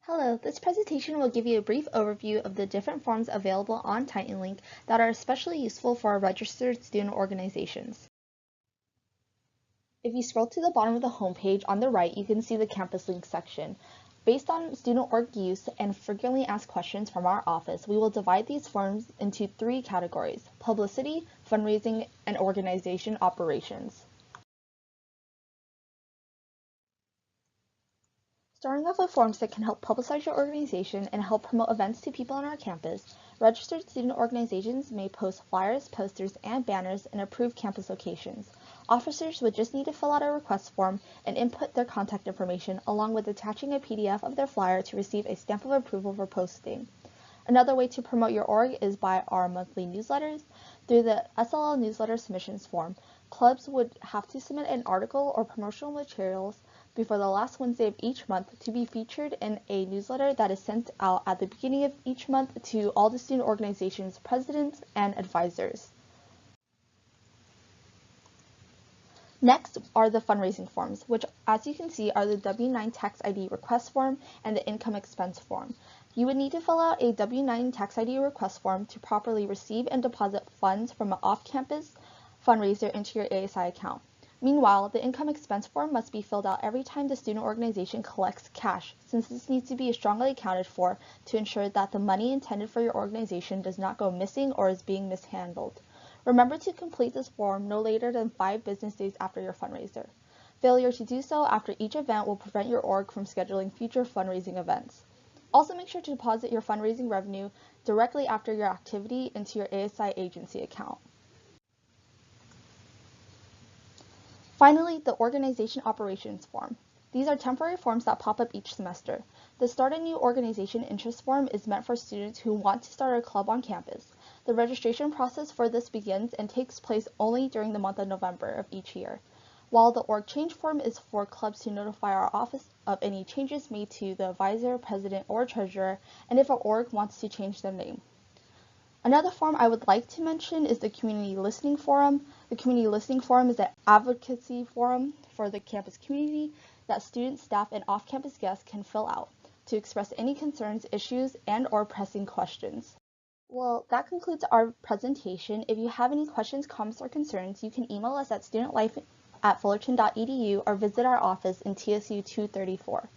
Hello, this presentation will give you a brief overview of the different forms available on TitanLink that are especially useful for our registered student organizations. If you scroll to the bottom of the homepage on the right, you can see the Campus Link section. Based on student org use and frequently asked questions from our office, we will divide these forms into three categories: publicity, fundraising, and organization operations. Starting off with forms that can help publicize your organization and help promote events to people on our campus, registered student organizations may post flyers, posters, and banners in approved campus locations. Officers would just need to fill out a request form and input their contact information along with attaching a PDF of their flyer to receive a stamp of approval for posting. Another way to promote your org is by our monthly newsletters. Through the SLL newsletter submissions form, clubs would have to submit an article or promotional materials before the last Wednesday of each month to be featured in a newsletter that is sent out at the beginning of each month to all the student organization's presidents and advisors. Next are the fundraising forms, which, as you can see, are the W-9 tax ID request form and the income expense form. You would need to fill out a W-9 tax ID request form to properly receive and deposit funds from an off-campus fundraiser into your ASI account. Meanwhile, the income expense form must be filled out every time the student organization collects cash, since this needs to be strongly accounted for to ensure that the money intended for your organization does not go missing or is being mishandled. Remember to complete this form no later than 5 business days after your fundraiser. Failure to do so after each event will prevent your org from scheduling future fundraising events. Also, make sure to deposit your fundraising revenue directly after your activity into your ASI agency account. Finally, the organization operations form. These are temporary forms that pop up each semester. The Start a New Organization Interest form is meant for students who want to start a club on campus. The registration process for this begins and takes place only during the month of November of each year, while the org change form is for clubs to notify our office of any changes made to the advisor, president, or treasurer, and if an org wants to change their name. Another form I would like to mention is the Community Listening Forum. The Community Listening Forum is an advocacy forum for the campus community that students, staff, and off-campus guests can fill out to express any concerns, issues, and/or pressing questions. Well, that concludes our presentation. If you have any questions, comments, or concerns, you can email us at studentlife@fullerton.edu or visit our office in TSU 234.